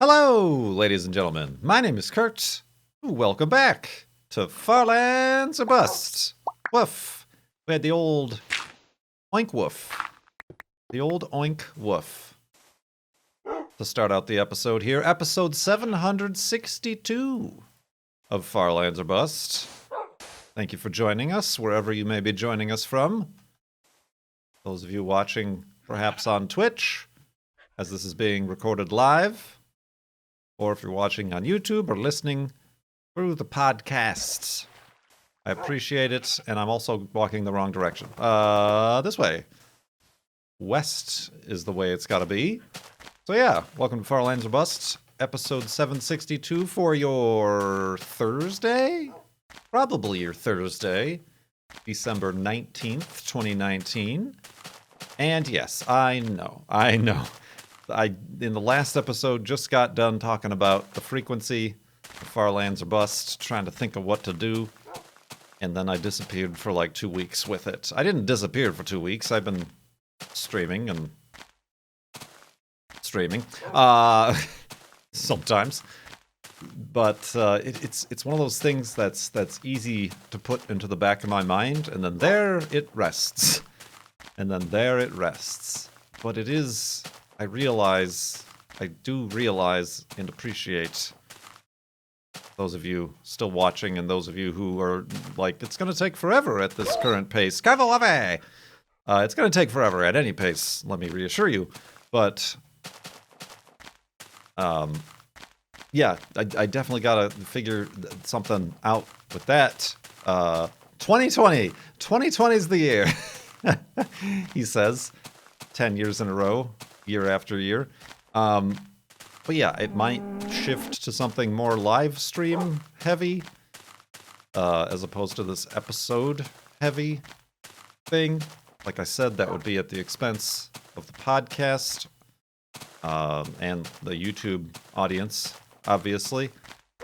Hello, ladies and gentlemen. My name is Kurt. Welcome back to Farlands or Bust. Woof. We had the old oink woof. The old oink woof. To start out the episode here, episode 762 of Farlands or Bust. Thank you for joining us, wherever you may be joining us from. Those of you watching perhaps on Twitch, as this is being recorded live, or if you're watching on YouTube or listening through the podcasts. I appreciate it, and I'm also walking the wrong direction. This way. West is the way it's gotta be. So yeah, welcome to Farlands or Bust, episode 762 for your Thursday? Probably your Thursday, December 19th, 2019. And yes, I know. I, in the last episode, just got done talking about the frequency of Farlands or Bust, trying to think of what to do, and then I disappeared for like 2 weeks with it. I didn't disappear for 2 weeks. I've been streaming, sometimes. But it's one of those things that's easy to put into the back of my mind, and then there it rests. And then there it rests. But it is... I do realize and appreciate those of you still watching and those of you who are like, it's going to take forever at this current pace. It's going to take forever at any pace, let me reassure you. But, yeah, I definitely got to figure something out with that. 2020 is the year, he says, 10 years in a row. Year after year. But yeah, it might shift to something more live stream heavy, as opposed to this episode heavy thing. Like I said, that would be at the expense of the podcast, and the YouTube audience, obviously.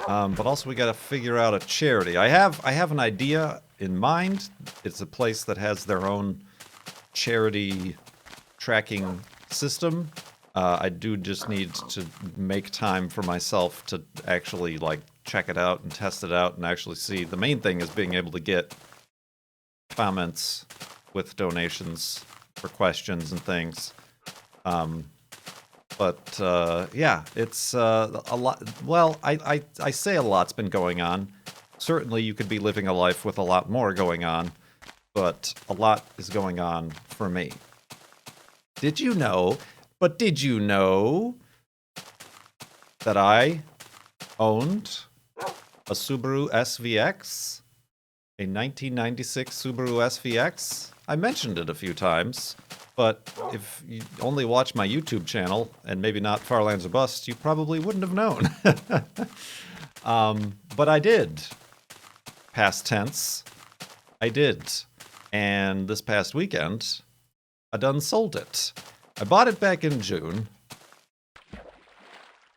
But also we gotta figure out a charity. I have an idea in mind. It's a place that has their own charity tracking system. I do just need to make time for myself to actually like check it out and test it out and actually see. The main thing is being able to get comments with donations for questions and things. But yeah, it's a lot. Well, I say a lot's been going on. Certainly you could be living a life with a lot more going on, but a lot is going on for me. Did you know that I owned a Subaru SVX? A 1996 Subaru SVX? I mentioned it a few times, but if you only watch my YouTube channel, and maybe not Farlands or Bust, you probably wouldn't have known. But I did. Past tense. I did. And this past weekend, I done sold it. I bought it back in June.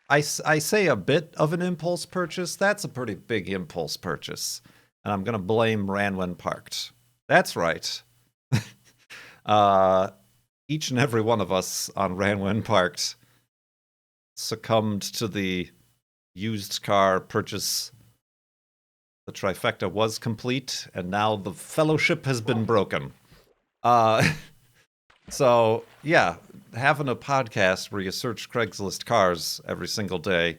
I say a bit of an impulse purchase. That's a pretty big impulse purchase. And I'm going to blame Ranwen Parked. That's right. Each and every one of us on Ranwen Parked succumbed to the used car purchase. The trifecta was complete, and now the fellowship has been broken. So, yeah, having a podcast where you search Craigslist cars every single day,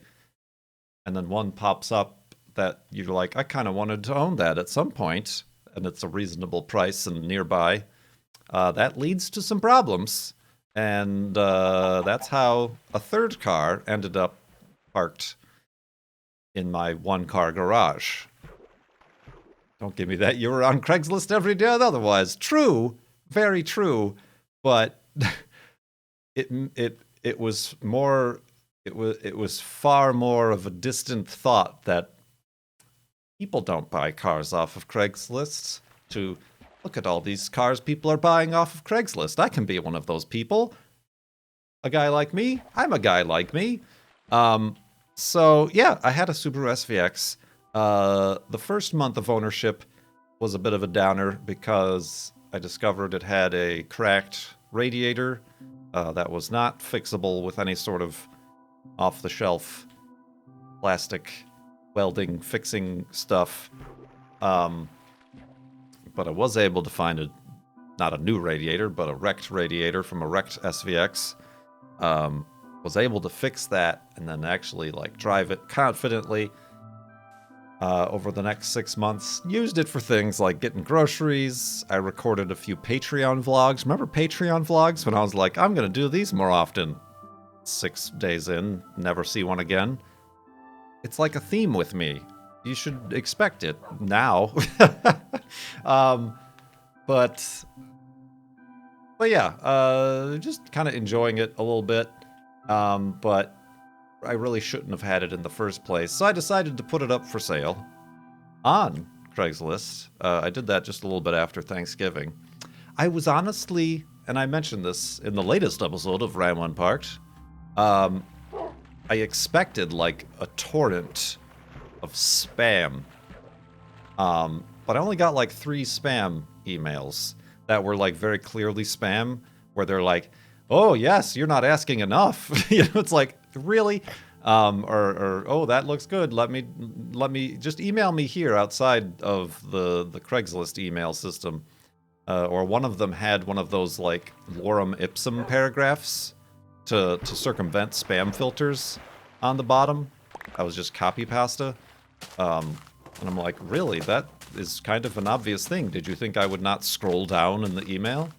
and then one pops up that you're like, I kind of wanted to own that at some point, and it's a reasonable price and nearby, that leads to some problems. And that's how a third car ended up parked in my one-car garage. Don't give me that. You were on Craigslist every day otherwise. True, very true. But it was far more of a distant thought that people don't buy cars off of Craigslist. To look at all these cars people are buying off of Craigslist. I can be one of those people. A guy like me. I'm a guy like me. So yeah, I had a Subaru SVX. The first month of ownership was a bit of a downer because I discovered it had a cracked radiator that was not fixable with any sort of off-the-shelf plastic welding fixing stuff. But I was able to find not a new radiator, but a wrecked radiator from a wrecked SVX. Was able to fix that and then actually like drive it confidently over the next 6 months. Used it for things like getting groceries. I recorded a few Patreon vlogs. Remember Patreon vlogs when I was like, I'm gonna do these more often? 6 days in, never see one again. It's like a theme with me. You should expect it now. But yeah, just kind of enjoying it a little bit. But I really shouldn't have had it in the first place. So I decided to put it up for sale on Craigslist. I did that just a little bit after Thanksgiving. I was honestly, and I mentioned this in the latest episode of Ram Unparked, I expected like a torrent of spam. But I only got like 3 spam emails that were like very clearly spam, where they're like, oh yes, you're not asking enough. You know, it's like, really? Or oh, that looks good. Let me just email me here outside of the Craigslist email system. Or one of them had one of those like lorem ipsum paragraphs to circumvent spam filters on the bottom. I was just copy pasta. And I'm like, really? That is kind of an obvious thing. Did you think I would not scroll down in the email?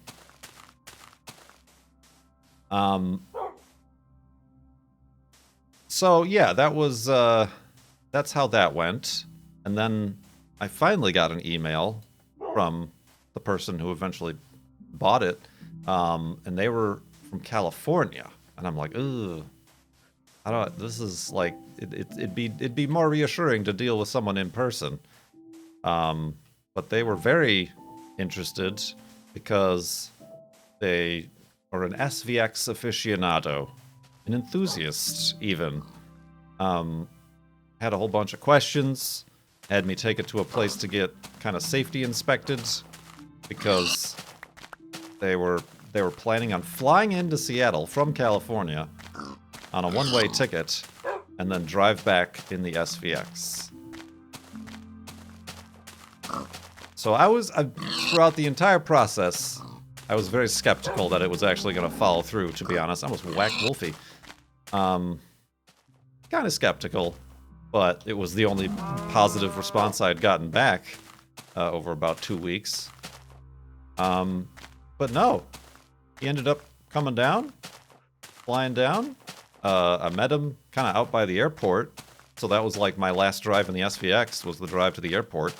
So yeah, that was, that's how that went. And then I finally got an email from the person who eventually bought it. And they were from California. And I'm like, ugh. This is like, it'd be more reassuring to deal with someone in person. But they were very interested because they are an SVX aficionado, an enthusiast even. Had a whole bunch of questions, had me take it to a place to get kind of safety inspected because they were planning on flying into Seattle from California on a one-way ticket and then drive back in the SVX. So throughout the entire process, I was very skeptical that it was actually going to follow through, to be honest. I almost whacked Wolfie. Kind of skeptical, but it was the only positive response I had gotten back over about 2 weeks. But no, he ended up coming down, flying down. I met him kind of out by the airport, so that was like my last drive in the SVX, was the drive to the airport.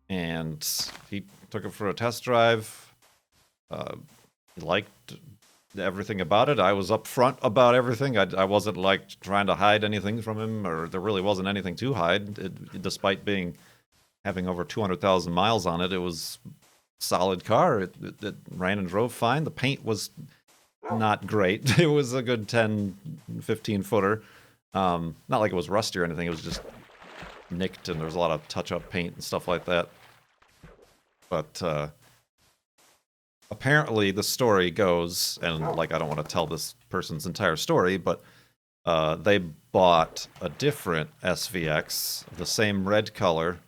And he took it for a test drive. He liked everything about it. I was upfront about everything. I wasn't like trying to hide anything from him, or there really wasn't anything to hide. Despite having over 200,000 miles on it, it was a solid car. It ran and drove fine. The paint was not great. It was a good 10, 15 footer. Not like it was rusty or anything. It was just nicked, and there was a lot of touch-up paint and stuff like that. But apparently the story goes, and like I don't want to tell this person's entire story, but they bought a different SVX, the same red color,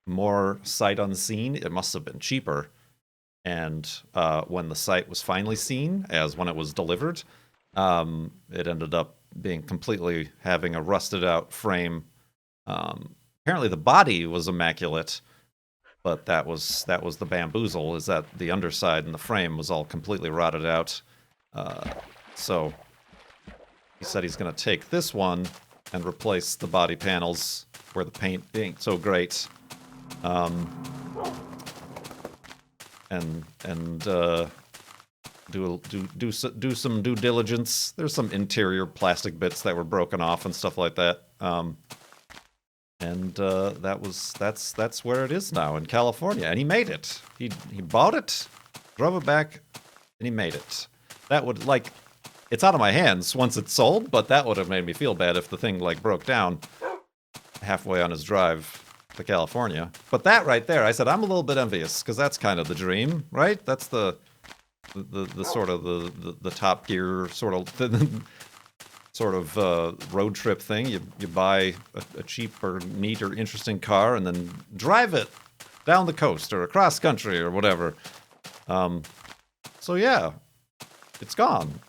more sight unseen. It must have been cheaper. And when the sight was finally seen, as when it was delivered, it ended up being completely having a rusted out frame. Apparently the body was immaculate, but that was the bamboozle, is that the underside and the frame was all completely rotted out. So he said he's going to take this one and replace the body panels where the paint ain't so great. And do some due diligence. There's some interior plastic bits that were broken off and stuff like that. And that's where it is now in California. And he made it. He bought it, drove it back, and he made it. That would, like, it's out of my hands once it's sold, but that would have made me feel bad if the thing like broke down halfway on his drive to California. But that right there, I said I'm a little bit envious, because that's kind of the dream, right? That's the the sort of the Top Gear sort of road trip thing. You buy a cheap or neat or interesting car and then drive it down the coast or across country or whatever. So yeah, it's gone.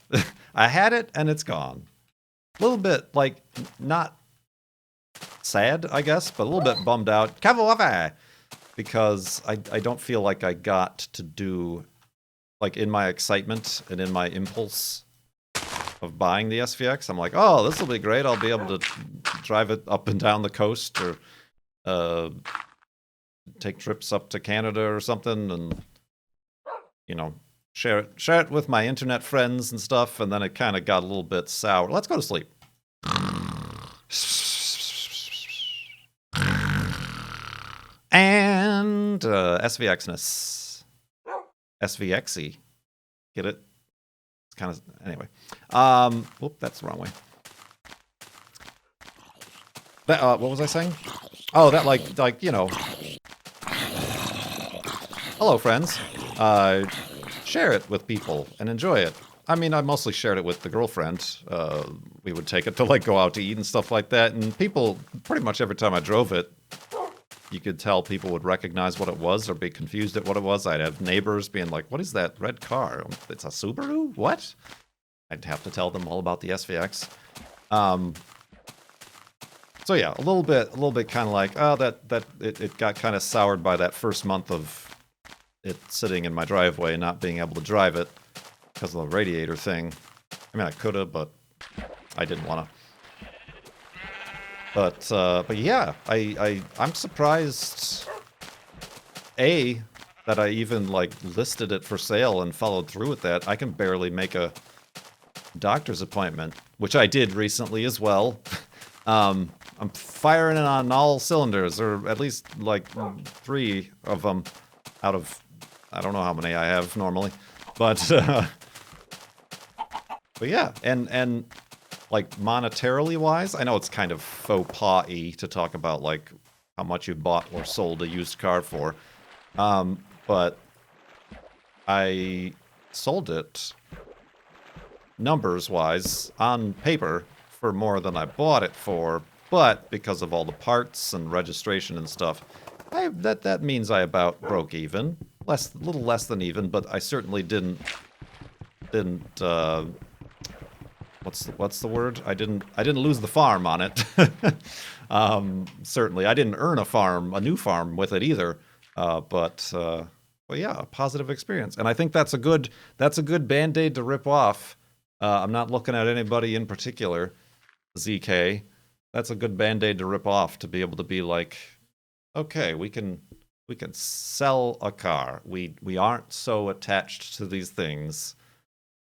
I had it and it's gone. A little bit like not sad, I guess, but a little bit bummed out. Because I don't feel like I got to do, like, in my excitement and in my impulse of buying the SVX, I'm like, oh, this will be great. I'll be able to drive it up and down the coast or take trips up to Canada or something and, you know, share it with my internet friends and stuff. And then it kind of got a little bit sour. Let's go to sleep. And SVXness. SVXy. Get it? It's kind of, anyway. Whoop, that's the wrong way. That, what was I saying? Oh, that like, you know. Hello, friends. Share it with people and enjoy it. I mean, I mostly shared it with the girlfriend. We would take it to, like, go out to eat and stuff like that. And people, pretty much every time I drove it, you could tell people would recognize what it was or be confused at what it was. I'd have neighbors being like, what is that red car? It's a Subaru? What? I'd have to tell them all about the SVX. So yeah, a little bit kind of like, oh, it got kind of soured by that first month of it sitting in my driveway and not being able to drive it because of the radiator thing. I mean, I could have, but I didn't want to. But yeah, I'm surprised, A, that I even, like, listed it for sale and followed through with that. I can barely make a doctor's appointment, which I did recently as well. I'm firing it on all cylinders, or at least, like, 3 of them out of, I don't know how many I have normally. But yeah, and like, monetarily wise, I know it's kind of faux pas-y to talk about, like, how much you bought or sold a used car for. But I sold it, numbers-wise, on paper for more than I bought it for. But because of all the parts and registration and stuff, that means I about broke even. A little less than even, but I certainly didn't what's the word? I didn't lose the farm on it. Certainly, I didn't earn a new farm with it either. But yeah, a positive experience, and I think that's a good Band-Aid to rip off. I'm not looking at anybody in particular, ZK. That's a good Band-Aid to rip off, to be able to be like, okay, we can sell a car. We aren't so attached to these things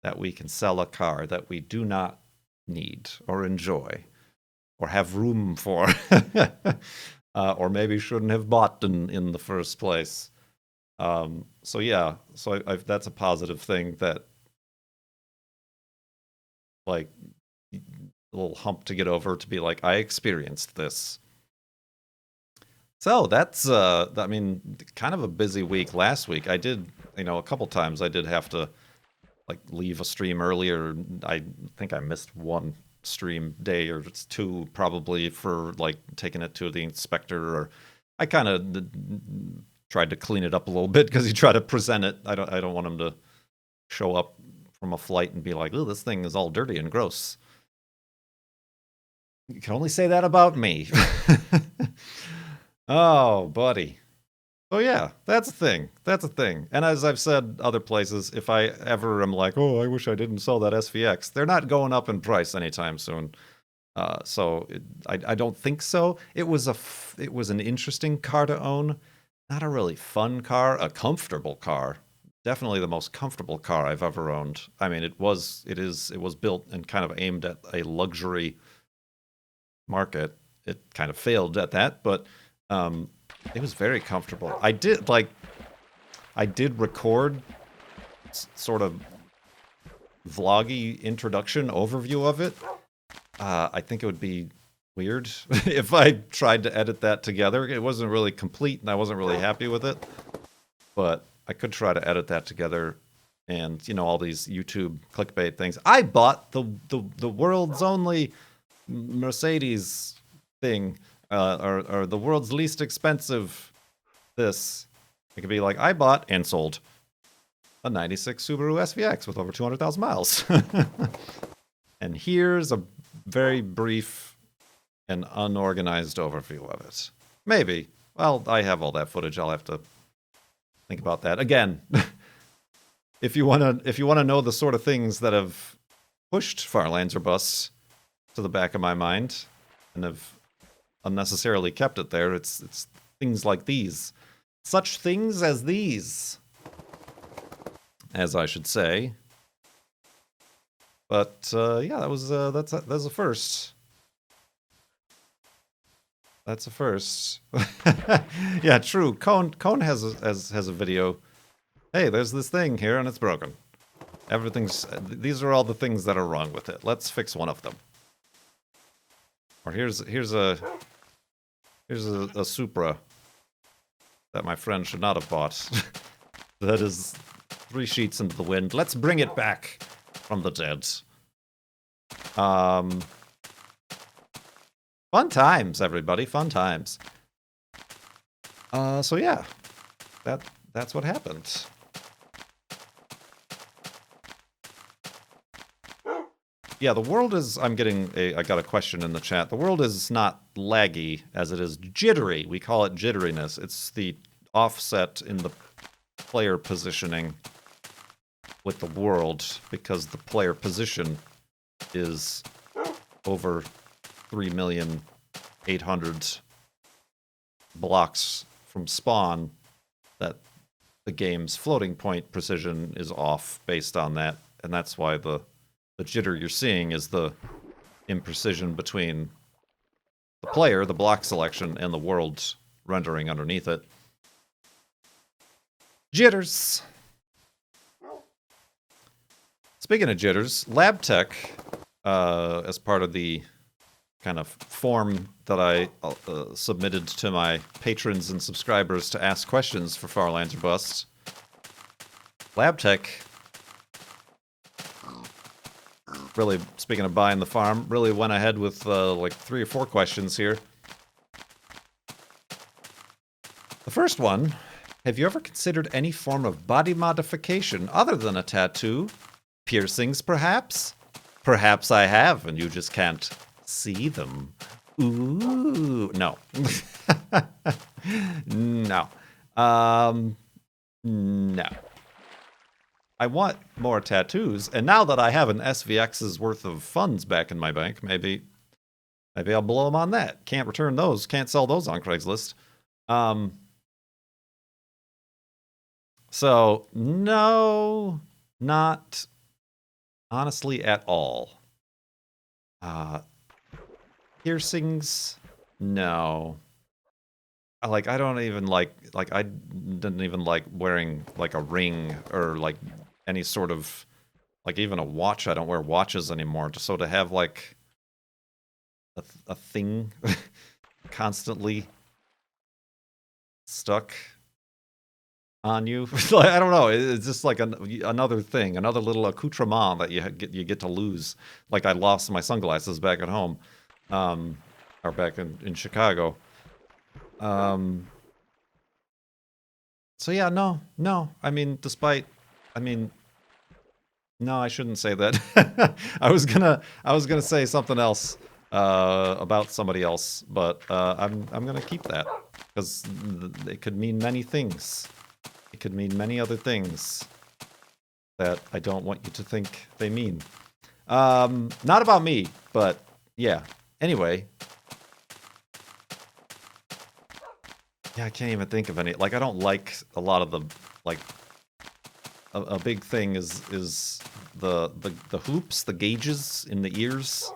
that we can sell a car that we do not need or enjoy or have room for, or maybe shouldn't have bought in the first place. So yeah, so that's a positive thing, that, like, a little hump to get over, to be like, I experienced this. So that's, I mean, kind of a busy week. Last week, I did, a couple times I did have to, like, leave a stream earlier. I think I missed one stream day, or it's 2 probably, for, like, taking it to the inspector, or I kind of tried to clean it up a little bit, because he tried to present it. I don't want him to show up from a flight and be like, oh, this thing is all dirty and gross. You can only say that about me. Oh, buddy. So yeah, that's a thing. That's a thing. And as I've said other places, if I ever am like, oh, I wish I didn't sell that SVX, they're not going up in price anytime soon. So I don't think so. It was an interesting car to own. Not a really fun car, a comfortable car. Definitely the most comfortable car I've ever owned. I mean, it was built and kind of aimed at a luxury market. It kind of failed at that, but it was very comfortable. I did record sort of vloggy introduction overview of it. I think it would be weird if I tried to edit that together. It wasn't really complete, and I wasn't really happy with it. But I could try to edit that together and you know, all these YouTube clickbait things. I bought the world's only Mercedes thing, or the world's least expensive this. It could be like, I bought and sold a 96 Subaru SVX with over 200,000 miles. And here's a very brief and unorganized overview of it. Maybe. Well, I have all that footage. I'll have to think about that. Again, if you wanna know the sort of things that have pushed Farlands or Bus to the back of my mind and have unnecessarily kept it there, it's things like these. Such things as these, as I should say. But yeah, that's a first. That's a first. Yeah, true. Cone has a video. Hey, there's this thing here and it's broken. These are all the things that are wrong with it. Let's fix one of them. Or here's a Supra that my friend should not have bought. That is 3 sheets into the wind. Let's bring it back from the dead. Fun times, everybody. Fun times. So yeah, that's what happened. Yeah, the world is, I got a question in the chat. The world is not laggy as it is jittery. We call it jitteriness. It's the offset in the player positioning with the world, because the player position is over 3,800,000 blocks from spawn, that the game's floating point precision is off based on that, and that's why the jitter you're seeing is the imprecision between the player, the block selection, and the world rendering underneath it. Jitters. Speaking of jitters, Lab Tech, as part of the kind of form that I submitted to my patrons and subscribers to ask questions for Farlands or Bust, Lab Tech, really, speaking of buying the farm, really went ahead with like 3 or 4 questions here. The first one, have you ever considered any form of body modification other than a tattoo? Piercings, perhaps? Perhaps I have, and you just can't see them. Ooh, no. No. No. I want more tattoos, and now that I have an SVX's worth of funds back in my bank, maybe I'll blow them on that. Can't return those, can't sell those on Craigslist. So, no, not honestly at all. Piercings, no. I don't even like I didn't even like wearing like a ring or like any sort of, like even a watch. I don't wear watches anymore. So to have like a thing constantly stuck on you, I don't know. It's just like another thing, another little accoutrement that you get to lose. Like I lost my sunglasses back at home, or back in Chicago. So yeah, no. I mean, no, I shouldn't say that. I was gonna say something else about somebody else, but I'm gonna keep that because it could mean many things. It could mean many other things that I don't want you to think they mean. Not about me, but yeah. Anyway. Yeah, I can't even think of any. Like, I don't like a lot of the, like, a big thing is the hoops, the gauges in the ears.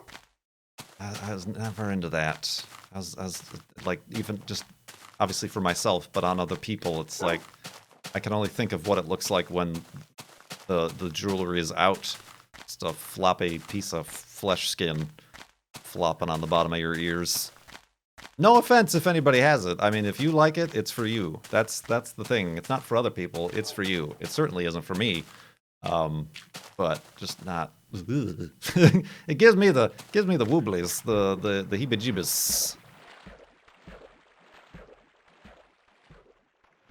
I was never into that. I was like, even just obviously for myself, but on other people, it's like I can only think of what it looks like when the jewelry is out. Just a floppy piece of flesh skin flopping on the bottom of your ears. No offense if anybody has it. I mean, if you like it, it's for you. That's the thing. It's not for other people. It's for you. It certainly isn't for me. But just not. It gives me the wooblies, the heebie-jeebies.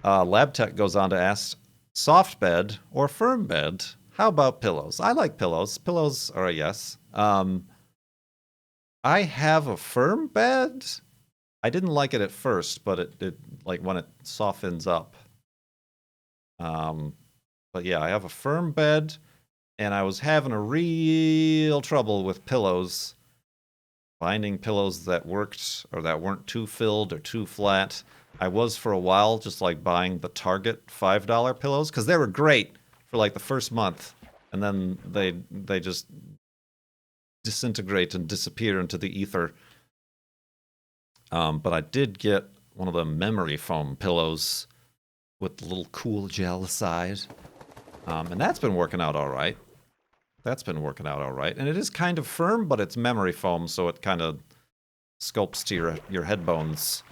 Lab Tech goes on to ask, soft bed or firm bed? How about pillows? I like pillows. Pillows are a yes. I have a firm bed. I didn't like it at first, but it like when it softens up. But yeah, I have a firm bed, and I was having a real trouble with pillows. Finding pillows that worked or that weren't too filled or too flat. I was for a while just like buying the Target $5 pillows because they were great for like the first month, and then they just disintegrate and disappear into the ether. But I did get one of the memory foam pillows with a little cool gel side, and that's been working out all right. And it is kind of firm, but it's memory foam, so it kind of sculpts to your head bones,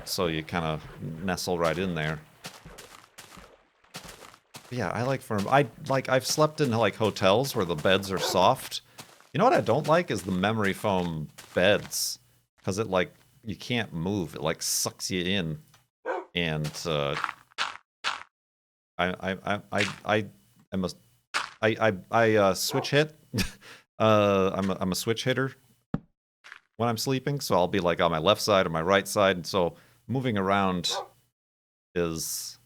so you kind of nestle right in there. But yeah, I like firm. I've slept in like hotels where the beds are soft. You know what I don't like is the memory foam beds, because it like you can't move. It like sucks you in, and I switch hit. I'm a switch hitter when I'm sleeping, so I'll be like on my left side or my right side, and so moving around is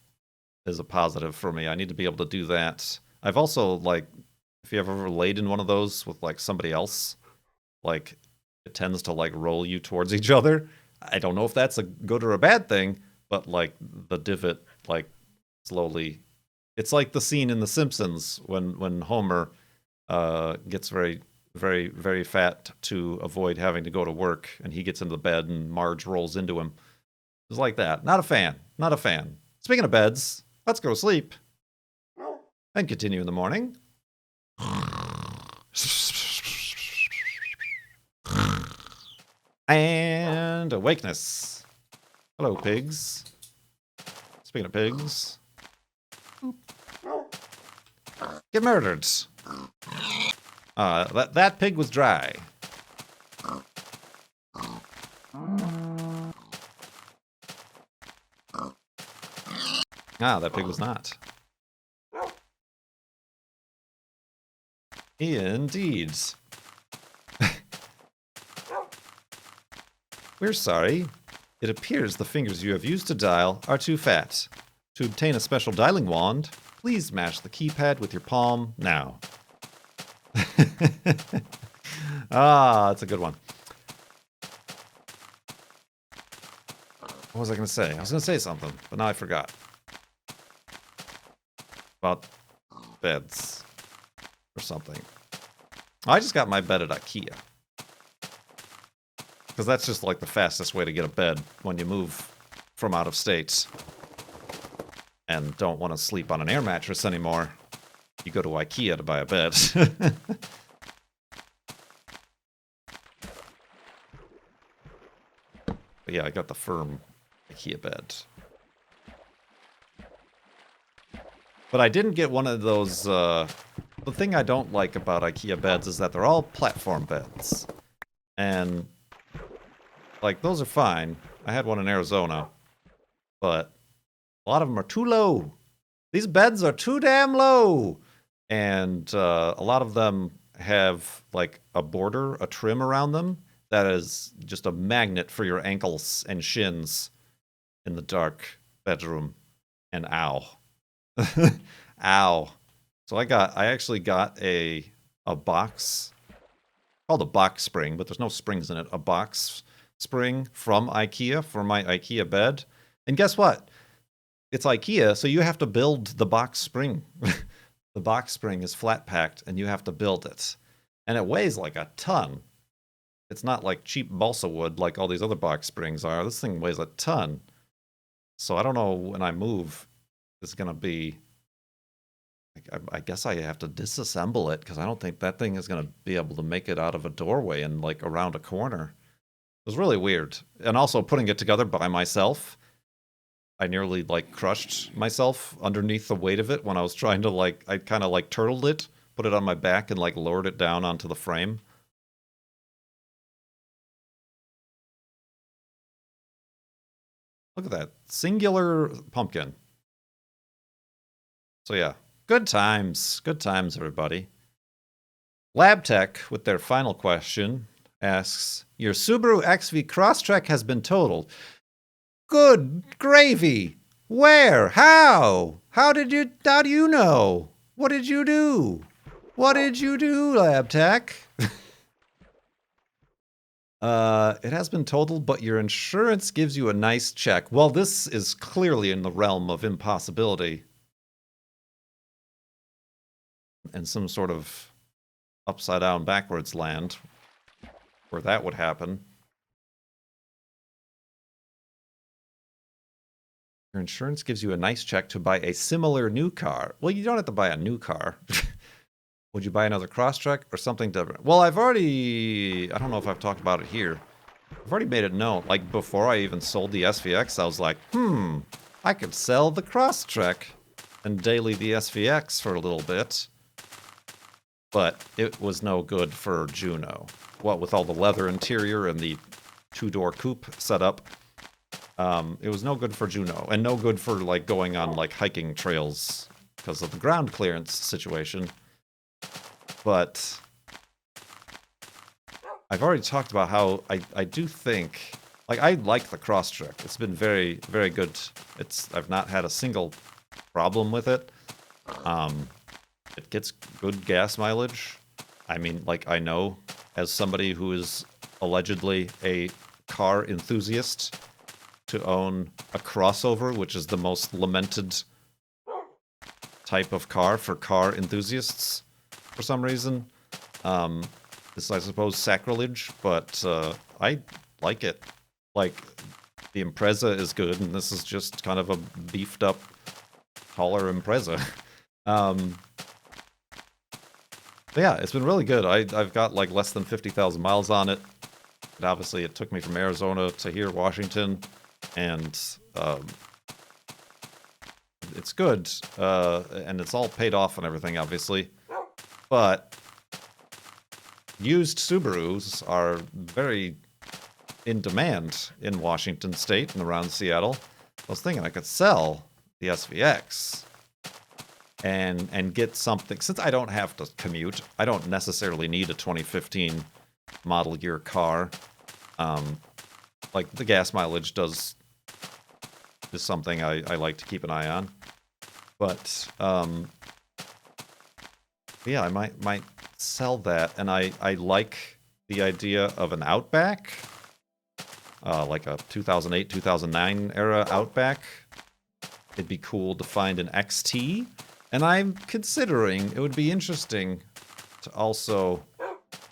a positive for me. I need to be able to do that. I've also like, if you ever laid in one of those with like somebody else, like it tends to like roll you towards each other. I don't know if that's a good or a bad thing, but like the divot like slowly. It's like the scene in The Simpsons when Homer gets very, very, very fat to avoid having to go to work, and he gets into the bed and Marge rolls into him. It's like that. Not a fan. Not a fan. Speaking of beds, let's go to sleep and continue in the morning. And awakeness. Hello, pigs. Speaking of pigs, get murdered. That pig was dry. That pig was not. Indeed. We're sorry. It appears the fingers you have used to dial are too fat. To obtain a special dialing wand, please mash the keypad with your palm now. That's a good one. What was I going to say? I was going to say something, but now I forgot. About beds or something. I just got my bed at IKEA. Because that's just like the fastest way to get a bed when you move from out of state and don't want to sleep on an air mattress anymore. You go to IKEA to buy a bed. But yeah, I got the firm IKEA bed. But I didn't get one of those, the thing I don't like about IKEA beds is that they're all platform beds. And, like, those are fine. I had one in Arizona. But a lot of them are too low. These beds are too damn low. And a lot of them have, like, a border, a trim around them that is just a magnet for your ankles and shins in the dark bedroom. And ow. Ow. So I actually got a box, called a box spring, but there's no springs in it. A box spring from IKEA for my IKEA bed. And guess what? It's IKEA, so you have to build the box spring. The box spring is flat packed, and you have to build it. And it weighs like a ton. It's not like cheap balsa wood like all these other box springs are. This thing weighs a ton. So I don't know when I move, it's going to be... I guess I have to disassemble it, because I don't think that thing is going to be able to make it out of a doorway and like around a corner. It was really weird. And also putting it together by myself, I nearly like crushed myself underneath the weight of it when I was trying to like, I kind of like turtled it, put it on my back and like lowered it down onto the frame. Look at that. Singular pumpkin. So yeah, good times. Good times, everybody. LabTech, with their final question, asks, your Subaru XV Crosstrek has been totaled. Good gravy. Where? How? How do you know? What did you do? What did you do, LabTech? It has been totaled, but your insurance gives you a nice check. Well, this is clearly in the realm of impossibility. And some sort of upside down backwards land where that would happen. Your insurance gives you a nice check to buy a similar new car. Well, you don't have to buy a new car. Would you buy another Crosstrek or something different? Well, I don't know if I've talked about it here. I've already made it known. Like, before I even sold the SVX, I was like, I could sell the Crosstrek and daily the SVX for a little bit. But it was no good for Juno. What with all the leather interior and the two-door coupe setup, it was no good for Juno, and no good for like going on like hiking trails because of the ground clearance situation. But I've already talked about how I do think, like, I like the Crosstrek. It's been very, very good. I've not had a single problem with it. It gets good gas mileage. I mean, like, I know, as somebody who is allegedly a car enthusiast, to own a crossover, which is the most lamented type of car for car enthusiasts, for some reason. It's, I suppose, sacrilege, but I like it. Like, the Impreza is good, and this is just kind of a beefed up, taller Impreza. But yeah, it's been really good. I've got like less than 50,000 miles on it. And obviously, it took me from Arizona to here, Washington, and it's good. And it's all paid off and everything, obviously. But used Subarus are very in demand in Washington State and around Seattle. I was thinking I could sell the SVX and get something. Since I don't have to commute, I don't necessarily need a 2015 model year car. Like, the gas mileage is something I like to keep an eye on. But yeah, I might sell that, and I like the idea of an Outback, like a 2008, 2009 era Outback. It'd be cool to find an XT, and I'm considering it would be interesting to also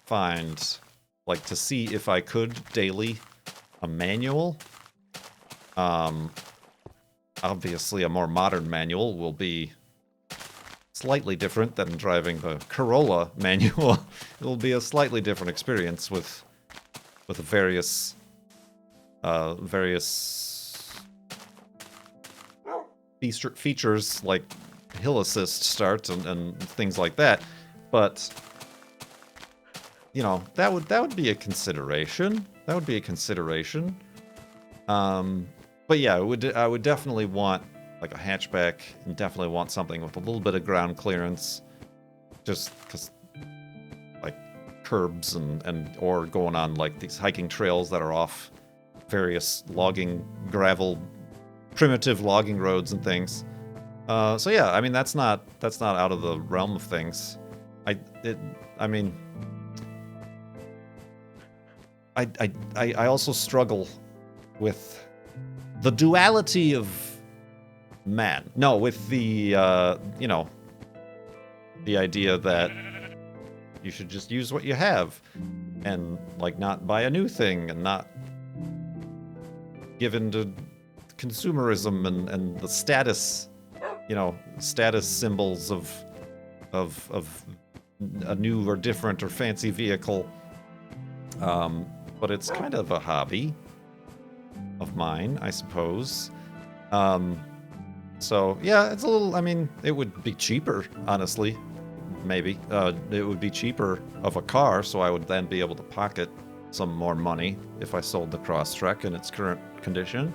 find, like, to see if I could daily a manual. Obviously, a more modern manual will be slightly different than driving the Corolla manual. It'll be a slightly different experience with various features like hill assist start and things like that. But you know, that would be a consideration. That would be a consideration. But yeah, I would definitely want like a hatchback, and definitely want something with a little bit of ground clearance, just because like curbs or going on like these hiking trails that are off various primitive logging roads and things. So yeah, I mean that's not out of the realm of things. I also struggle with the duality of man. No, with the the idea that you should just use what you have and like not buy a new thing and not give into consumerism and the status, status symbols of a new or different or fancy vehicle. But it's kind of a hobby of mine, I suppose. So yeah, it's a little. I mean, it would be cheaper, honestly. Maybe it would be cheaper of a car, so I would then be able to pocket some more money if I sold the Crosstrek in its current condition.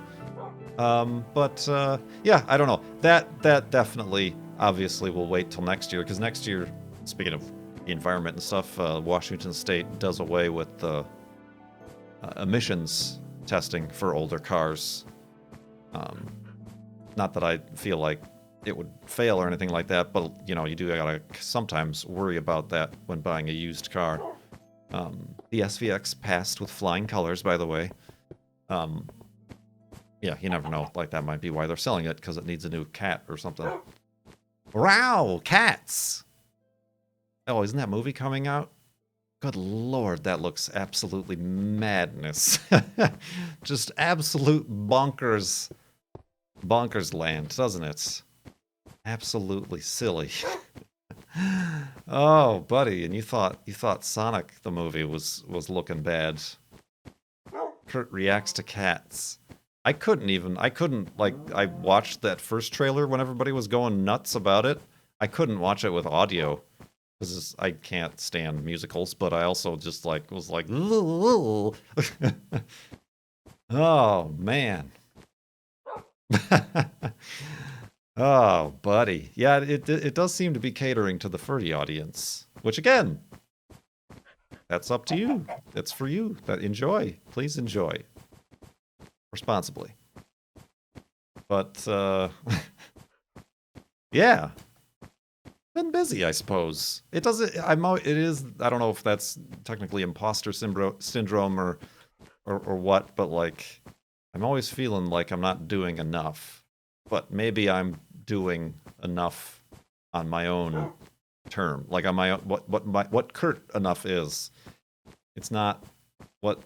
But yeah, I don't know. That definitely, obviously, will wait till next year, because next year, speaking of the environment and stuff, Washington State does away with the emissions testing for older cars. Not that I feel like it would fail or anything like that, but you know, you do gotta sometimes worry about that when buying a used car. The SVX passed with flying colors, by the way. Yeah, you never know. Like, that might be why they're selling it, because it needs a new cat or something. Wow, cats! Oh, isn't that movie coming out? Good lord, that looks absolutely madness. Just absolute bonkers land, doesn't it? Absolutely silly. Oh, buddy, and you thought Sonic the movie was looking bad. Kurt reacts to cats. I couldn't, like, I watched that first trailer when everybody was going nuts about it. I couldn't watch it with audio because I can't stand musicals, but I also just like was like, oh man. Oh, buddy. Yeah, it does seem to be catering to the furry audience, which again, that's up to you. It's for you. Enjoy. Please enjoy. Responsibly. But yeah. Been busy, I suppose. It doesn't it is, I don't know if that's technically imposter syndrome or what, but like I'm always feeling like I'm not doing enough. But maybe I'm doing enough on my own term. Like on my own, what Kurt enough is. It's not what,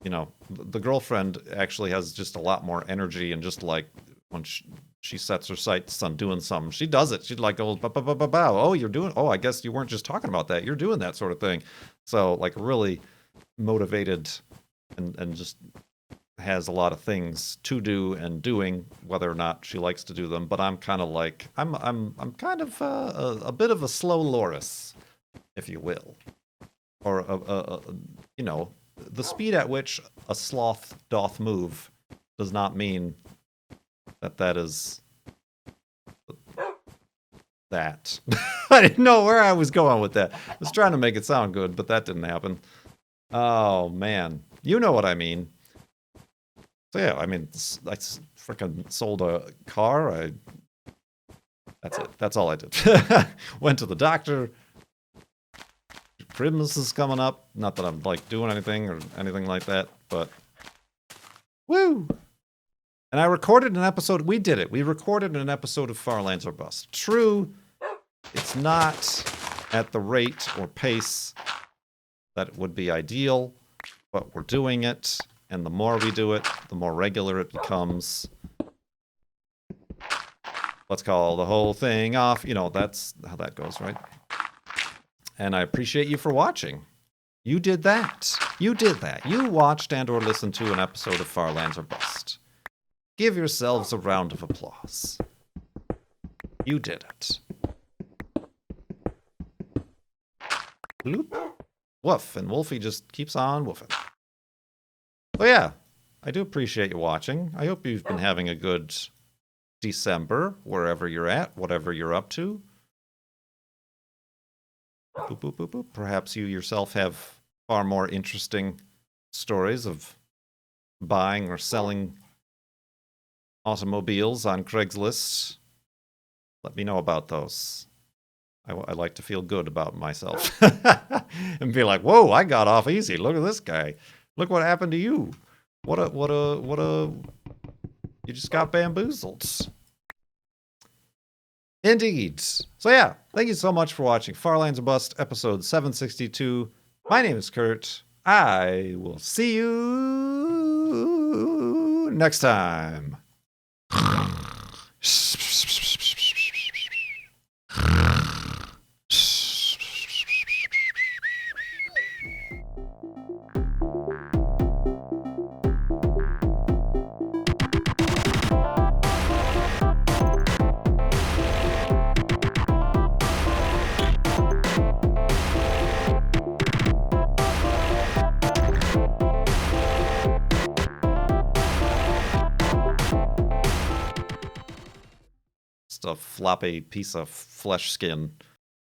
you know, the girlfriend actually has just a lot more energy, and just like when she sets her sights on doing something, she does it. She'd like, oh, oh, you're doing, oh, I guess you weren't just talking about that. You're doing that sort of thing. So like really motivated and just has a lot of things to do and doing, whether or not she likes to do them. But I'm kind of like, I'm kind of a bit of a slow loris, if you will, or you know, the speed at which a sloth doth move does not mean that is that. I didn't know where I was going with that. I was trying to make it sound good, but that didn't happen. Oh man, you know what I mean. So yeah, I mean, I freaking sold a car. That's it. That's all I did. Went to the doctor. Christmas is coming up. Not that I'm like doing anything or anything like that, but woo! And I recorded an episode. We did it. We recorded an episode of Far Lands or Bust. True, it's not at the rate or pace that would be ideal, but we're doing it. And the more we do it, the more regular it becomes. Let's call the whole thing off. You know, that's how that goes, right? And I appreciate you for watching. You did that. You did that. You watched and or listened to an episode of Far Lands or Bust. Give yourselves a round of applause. You did it. Bloop. Woof. And Wolfie just keeps on woofing. So yeah, I do appreciate you watching. I hope you've been having a good December, wherever you're at, whatever you're up to. Boop, boop, boop, boop. Perhaps you yourself have far more interesting stories of buying or selling automobiles on Craigslist. Let me know about those. I like to feel good about myself. And be like, whoa, I got off easy. Look at this guy. Look what happened to you. What a, you just got bamboozled. Indeed. So yeah, thank you so much for watching Far Lands or Bust, episode 762. My name is Kurt. I will see you next time. just a floppy piece of flesh skin